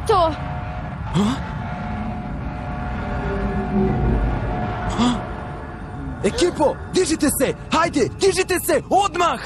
tu. Ekipo, dižite se! Hajde, dižite se! Odmah!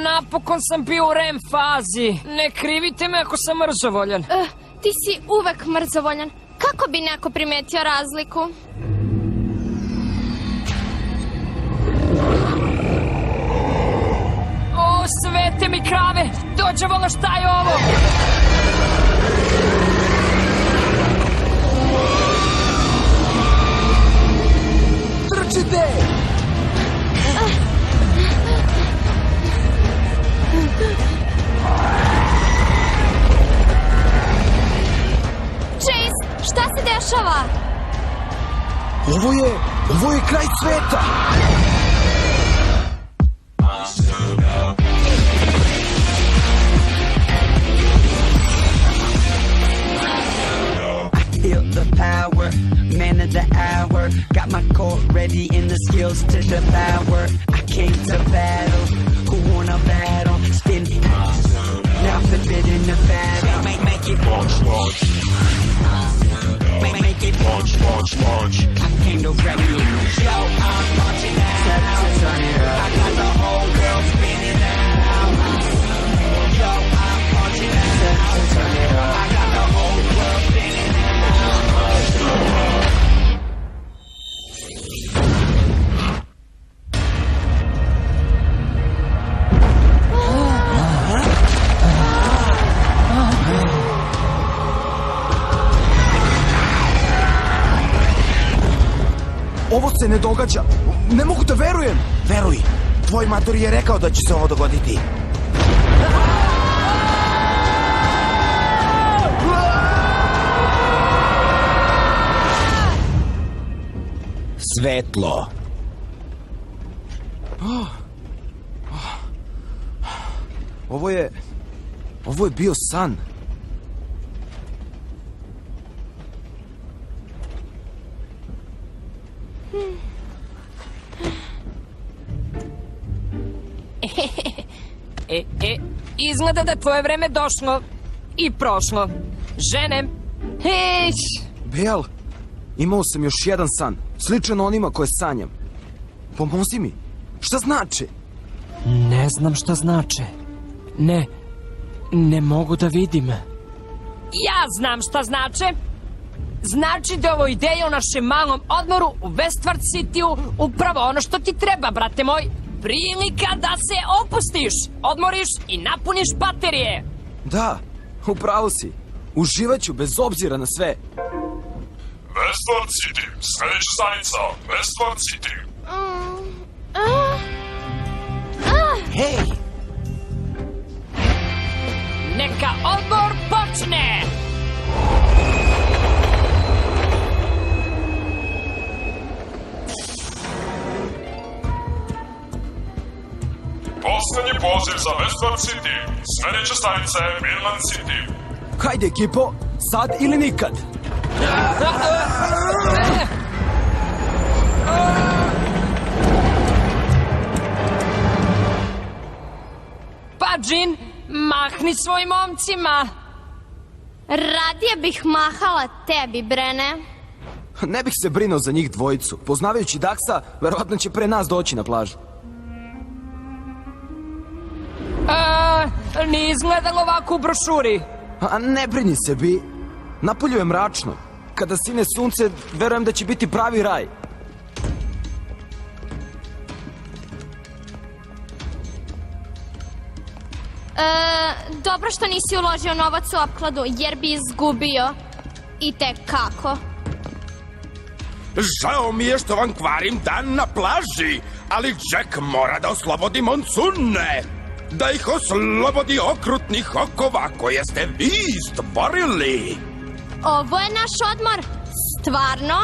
Napokon sam bio u REM fazi. Ne krivite me ako sam mrzovoljan. Ti si uvek mrzovoljan. Kako bi neko primetio razliku? O, svete mi krave! Dođevalo, šta je ovo? Trčite! Chase, šta se dešava? Ovo je kraj sveta! Feel the power, man of the hour. Got my core ready and the skills to devour. I came to battle, who wanna battle? Spin it, now forbidden the battle. Make it launch. Make it launch. I came to wreck you. Yo, I'm launching now. I got the whole world spinning now. Yo, I'm launching now. I got the whole world spinning now. Ovo se ne događa. Ne mogu da verujem. Veruj, tvoj mator je rekao da će se ovo dogoditi. Svetlo. Ovo je bio san. Izgleda da je tvoje vreme došlo i prošlo. Žene, hej! Bel, imao sam još jedan san, sličan onima koje sanjam. Pomozi mi, šta znače? Ne znam šta znače. Ne mogu da vidim. Ja znam šta znače. Znači da ovo ideja o našem malom odmoru u Westward City-u upravo ono što ti treba, brate moj. Prilika da se opustiš, odmoriš i napuniš baterije. Da, upravo si. Uživaću bez obzira na sve. Westward City, sledeća stanica, Westward City. Hej! Neka odmor počne! Poslednji poziv za Westward City. Sledeća stanica je Midland City. Hajde, ekipo, sad ili nikad. Pa, Jean, mahni svojim momcima. Radije bih mahala tebi, Brene. Ne bih se brinuo za njih dvojicu. Poznavajući Daxa, verovatno će pre nas doći na plažu. Nije izgledalo ovako u brošuri. A ne brini se, Bi. Napolju je mračno. Kada sine sunce, verujem da će biti pravi raj. Dobro što nisi uložio novac u opkladu, jer bi izgubio. I tek kako. Žao mi je što vam kvarim dan na plaži, ali Jack mora da oslobodi Monsune. Da ih oslobodi okrutnih okova koje ste vi stvorili. Ovo je naš odmor? Stvarno?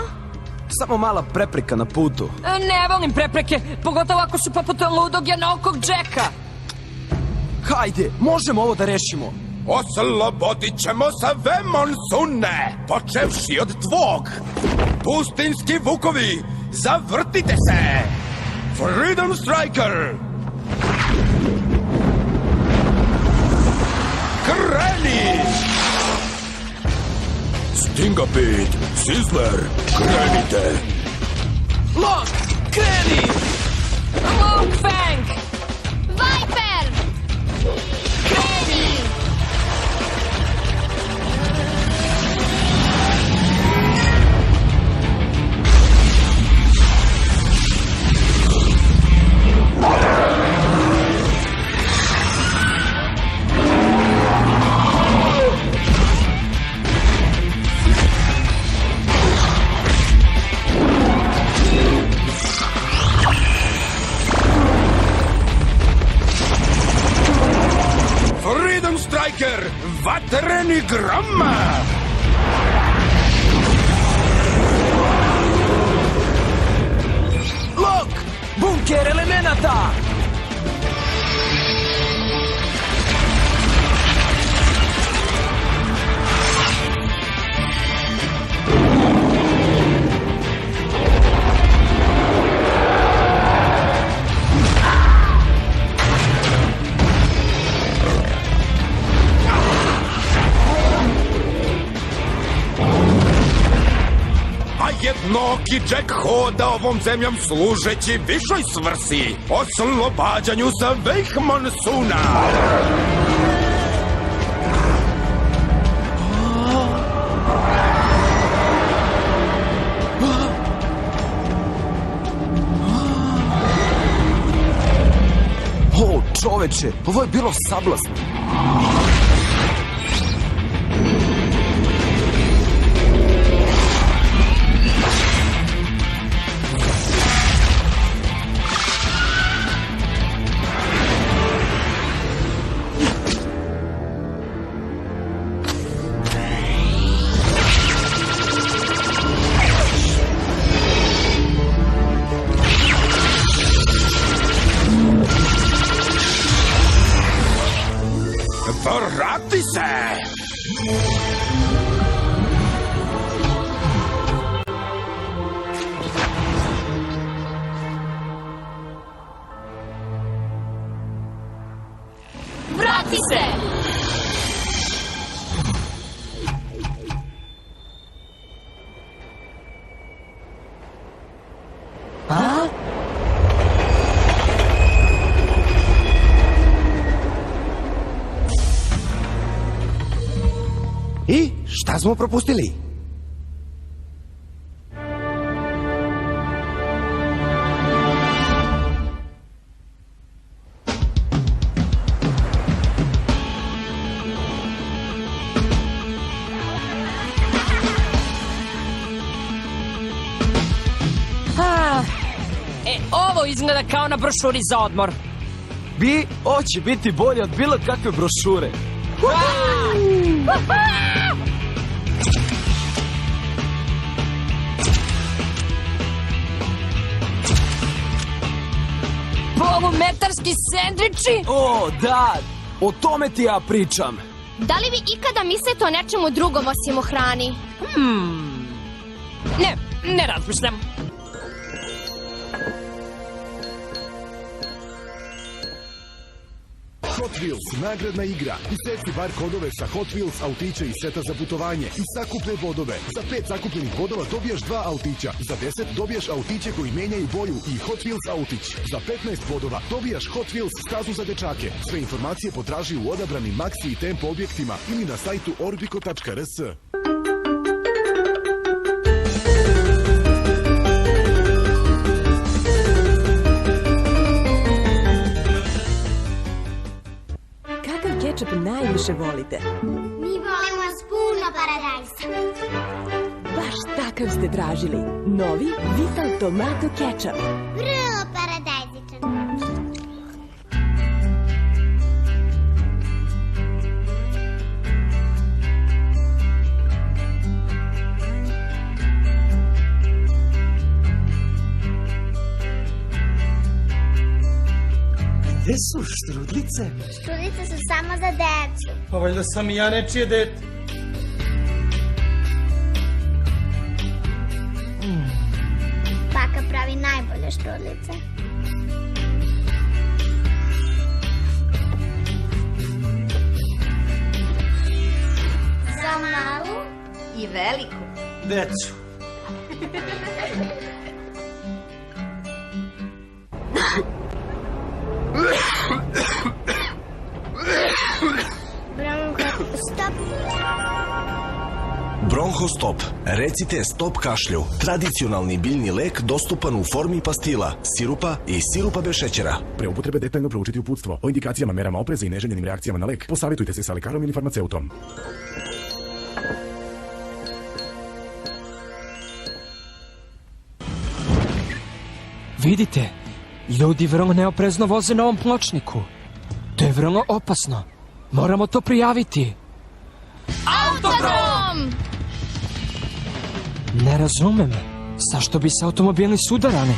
Samo mala prepreka na putu. Ne volim prepreke, pogotovo ako su poput ludog jednookog Jacka. Hajde, možemo ovo da rešimo. Oslobodit ćemo sve Monsune, počevši od tvog. Pustinski vukovi, zavrtite se! Freedom Striker! kreni! Stingapit, Sizzler, krenite! Lok, kreni! Long Fang! Viper! Kreni! Freedom Striker, vatreni grama! Lok, bunker elemenata! A jednoki Jack hoda ovom zemljom služeći višoj svrsi, oslobađanju svih monsuna. O, čoveče, ovo je bilo sablasno. Vrati se! Vrati se! I šta smo propustili? Ovo izgleda kao na brošuri za odmor. Hoće biti bolje od bilo kakve brošure. Polumetarski sendviči? O, da, o tome ti ja pričam. Da li vi ikada mislite o nečemu drugom osim o hrani? Ne razmišljam. Hot Wheels, nagradna igra. Iseci bar kodove sa Hot Wheels autića i seta za putovanje i sakupe bodove. Za 5 sakupljenih bodova dobijaš 2 autića. Za 10 dobijaš autiće koji menjaju boju i Hot Wheels autić. Za 15 bodova dobijaš Hot Wheels stazu za dečake. Sve informacije potraži u odabranim Maxi i Tempo objektima ili na sajtu orbico.rs. Kečap najviše volite? Mi volimo s puno paradajza. Baš takav ste tražili. Novi Vital Tomato Kečap. Vrlo paradajzičan. Gde su štrudlice? Štrudlice su samo za decu. Pa valjda sam i ja nečije dete. Baka pravi najbolje štrudlice. A malu? I veliku. Decu. Stop. Bronhostop. Recite stop kašlju. Tradicionalni biljni lek dostupan u formi pastila, sirupa i sirupa bez šećera. Pre upotrebe detaljno proučiti uputstvo. O indikacijama, merama opreza i neželjenim reakcijama na lek posavjetujte se sa lekarom ili farmaceutom. Vidite, ljudi vrlo neoprezno voze na ovom pločniku. To je vrlo opasno. Moramo to prijaviti. Autodrom! Ne razumem. Zašto bi se automobili sudarani?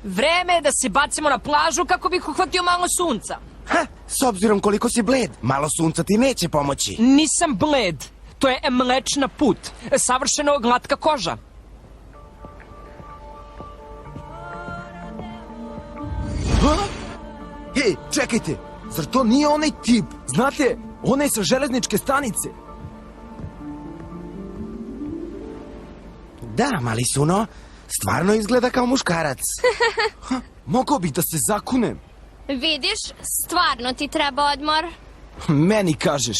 Vreme je da se bacimo na plažu kako bih uhvatio malo sunca. Ha, s obzirom koliko si bled, malo sunca ti neće pomoći. Nisam bled. To je mlečna put. Savršeno glatka koža. Hej, čekajte, zar to nije onaj tip? Znate, onaj sa železničke stanice. Da, mali suno, stvarno izgleda kao muškarac. Mogao bih da se zakunem. Vidiš, stvarno ti treba odmor. Meni kažeš.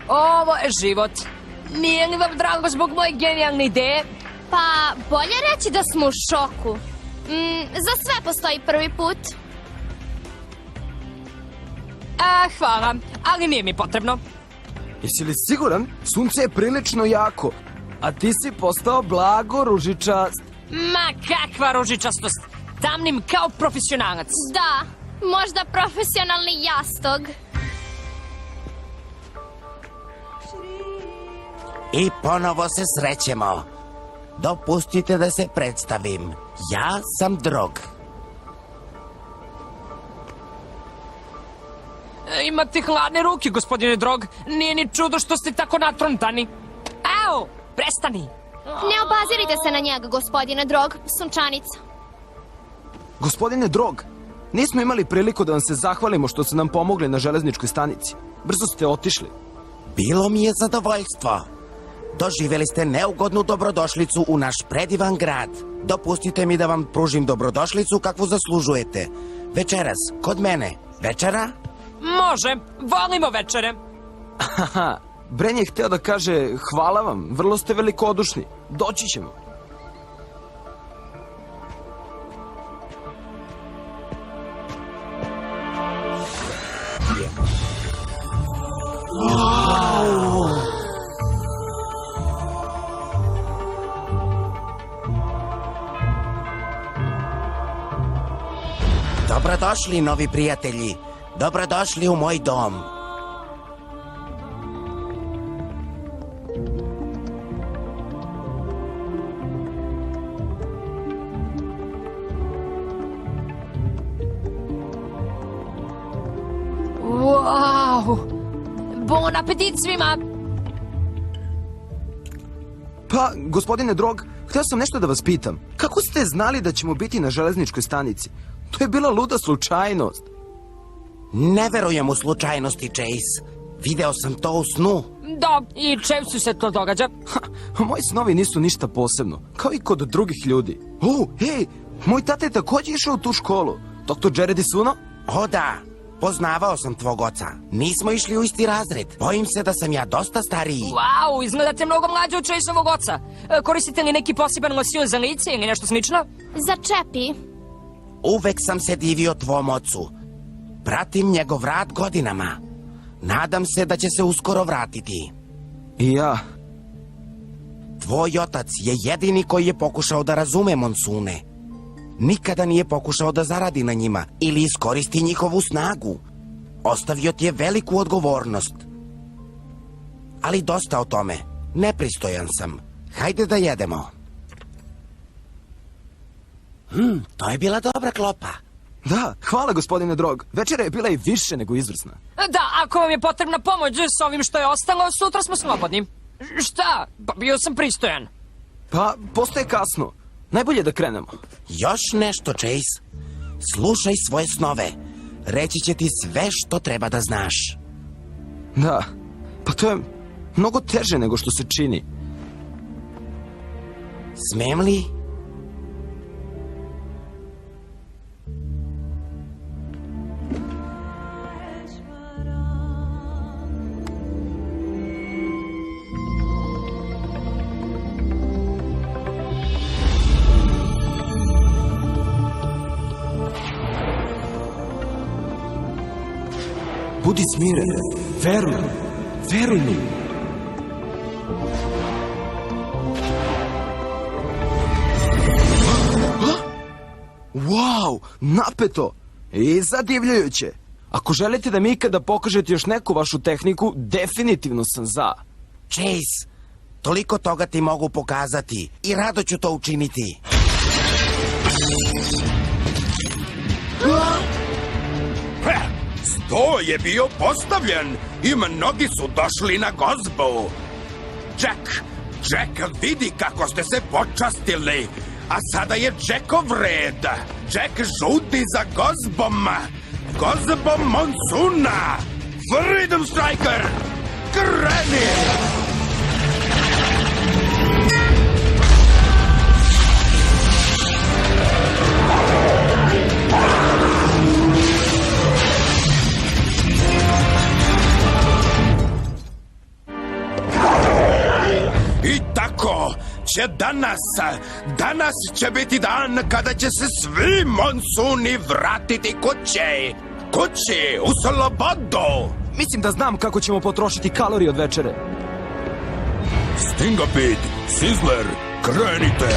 Ovo je život. Nije li vam drago zbog moje genijalne ideje? Pa, bolje reći da smo u šoku. Za sve postoji prvi put. Hvala, ali nije mi potrebno. Jesi li siguran? Sunce je prilično jako. A ti si postao blago ružičast. Ma kakva ružičastost. Tamnim kao profesionalac. Da, možda profesionalni jastog. I ponovo se srećemo. Dopustite da se predstavim. Ja sam Drog. Imate hladne ruke, gospodine Drog. Nije ni čudo što ste tako natrontani. Au, prestani. Ne obazirite se na njega, gospodine Drog, sunčanica. Gospodine Drog, nismo imali priliku da vam se zahvalimo što ste nam pomogli na železničkoj stanici. Brzo ste otišli. Bilo mi je zadovoljstvo. Doživjeli ste neugodnu dobrodošlicu u naš predivan grad. Dopustite mi da vam pružim dobrodošlicu kakvu zaslužujete. Večeras, kod mene. Večera? Može, volimo večere. Haha, Bren je hteo da kaže hvala vam, vrlo ste velikodušni. Doći ćemo. Dobrodošli, novi prijatelji. Dobrodošli u moj dom. Wow! Bon apetit svima! Pa, gospodine Drog, hteo sam nešto da vas pitam. Kako ste znali da ćemo biti na železničkoj stanici? To je bila luda slučajnost. Ne verujem u slučajnosti, Chase. Video sam to u snu. Da, i često se to događa. Moji snovi nisu ništa posebno, kao i kod drugih ljudi. Hej, moj tata je također išao u tu školu. Dr. Jared Isuno? O da, poznavao sam tvog oca. Nismo išli u isti razred. Bojim se da sam ja dosta stariji. Wow, izgledate mnogo mlađe od Chaseovog oca. Koristite li neki poseban losion za lice ili nešto slično? Za čepi. Uvek sam se divio tvom ocu. Pratim njegov rad godinama. Nadam se da će se uskoro vratiti. I ja. Tvoj otac je jedini koji je pokušao da razume monsune. Nikada nije pokušao da zaradi na njima ili iskoristi njihovu snagu. Ostavio ti je veliku odgovornost. Ali dosta o tome. Nepristojan sam. Hajde da jedemo. To je bila dobra klopa. Da, hvala gospodine Drog. Večera je bila i više nego izvrsna. Da, ako vam je potrebna pomoć s ovim što je ostalo, sutra smo slobodni. Šta? Pa bio sam pristojan. Pa, postaje kasno. Najbolje da krenemo. Još nešto, Chase. Slušaj svoje snove. Reći će ti sve što treba da znaš. Da, pa to je mnogo teže nego što se čini. Smem li? Budi smiren. Veruj mi. Wow, napeto i zadivljujuće. Ako želite da mi ikada pokažete još neku vašu tehniku, definitivno sam za. Chase, toliko toga ti mogu pokazati i rado ću to učiniti. Sto je bio postavljen i mnogi su došli na gozbu. Jack, vidi kako ste se počastili. A sada je Jackov red. Jack žudi za gozbom. Gozbom Monsuna. Freedom Striker. Kreni! I tako će danas će biti dan kada će se svi Monsuni vratiti kući, u slobodu. Mislim da znam kako ćemo potrošiti kalorije od večere. Stingapede, Sizzler, krenite!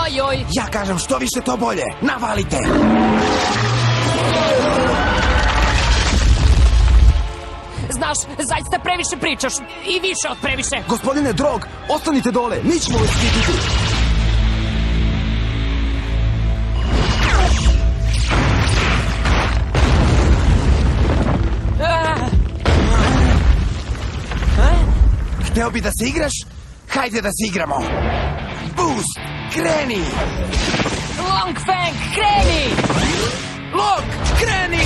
Ojoj! Ja kažem što više to bolje. Navalite! Znaš, zaista previše pričaš. I više od previše. Gospodine Drog, ostanite dole. Mi ćemo vas štititi. Hteo bi da se igraš? Hajde da se igramo. Boost, kreni! Long Fang, kreni! Lock, kreni!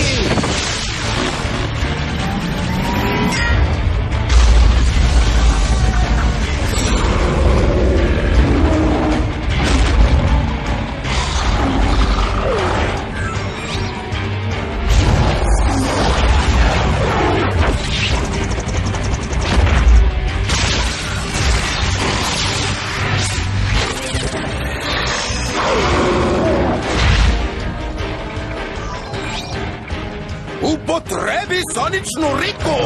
Upotrebi soničnu riku!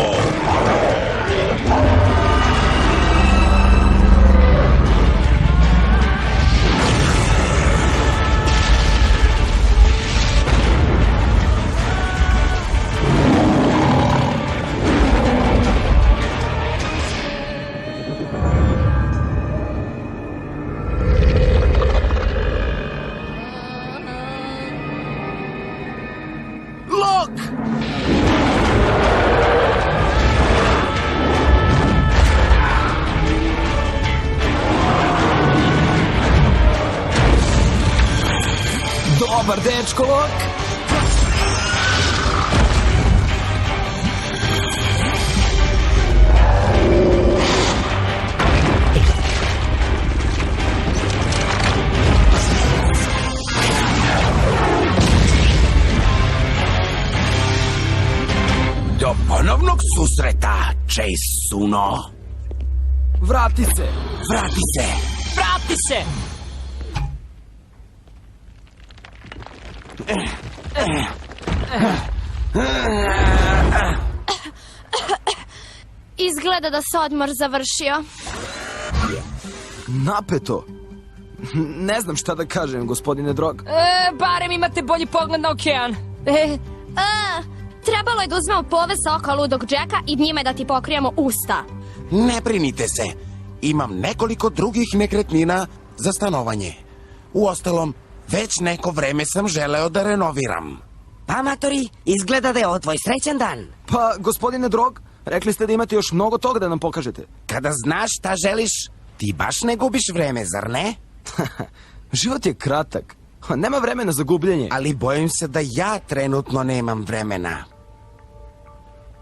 Dobar dečko, Lok! Do ponovnog susreta, Chase Suno. Vrati se! Vrati se! Vrati se! Izgleda da se odmor završio. Napeto. Ne znam šta da kažem, gospodine Drog. Barem imate bolji pogled na okean. Trebalo je da uzmemo poves sa oka ludog Džeka i njime da ti pokrijemo usta. Ne brinite se. Imam nekoliko drugih nekretnina za stanovanje. Uostalom, već neko vreme sam želeo da renoviram. Pa, matori, izgleda da je ovo tvoj srećan dan. Pa, gospodine Drog, rekli ste da imate još mnogo toga da nam pokažete. Kada znaš šta želiš, ti baš ne gubiš vreme, zar ne? Život je kratak. Nema vremena za gubljenje. Ali bojim se da ja trenutno nemam vremena.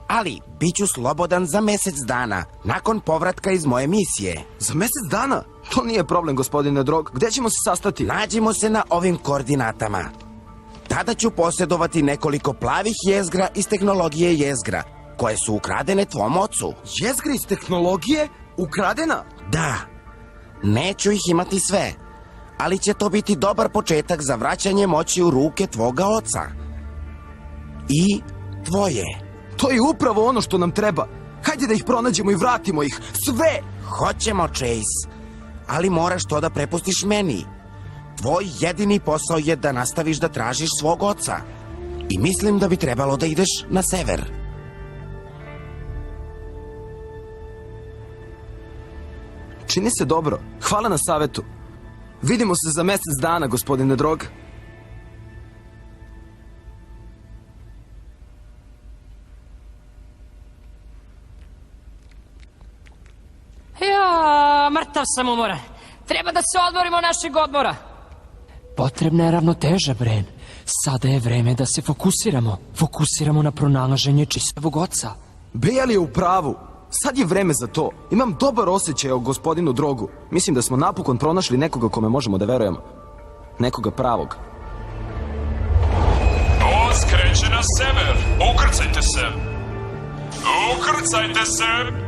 Ali, bit ću slobodan za mesec dana, nakon povratka iz moje misije. Za mesec dana? To nije problem, gospodine Drog. Gde ćemo se sastati? Nađimo se na ovim koordinatama. Tada ću posjedovati nekoliko plavih jezgra iz tehnologije jezgra, koje su ukradene tvom ocu. Jezgra iz tehnologije? Ukradena? Da. Neću ih imati sve, ali će to biti dobar početak za vraćanje moći u ruke tvoga oca. I tvoje. To je upravo ono što nam treba. Hajde da ih pronađemo i vratimo ih. Sve! Hoćemo, Chase. Ali moraš to da prepustiš meni. Tvoj jedini posao je da nastaviš da tražiš svog oca. I mislim da bi trebalo da ideš na sever. Čini se dobro. Hvala na savetu. Vidimo se za mesec dana, gospodine Drog. Ja, mrtav sam umoran. Treba da se odmorimo našeg odmora. Potrebna je ravnoteža, Bren. Sada je vreme da se fokusiramo. Fokusiramo na pronalaženje čistvog oca. Bejal je u pravu. Sad je vreme za to. Imam dobar osjećaj o gospodinu Drogu. Mislim da smo napokon pronašli nekoga kome možemo da verujemo. Nekoga pravog. Voz kreće na sever. Ukrcajte se. Ukrcajte se.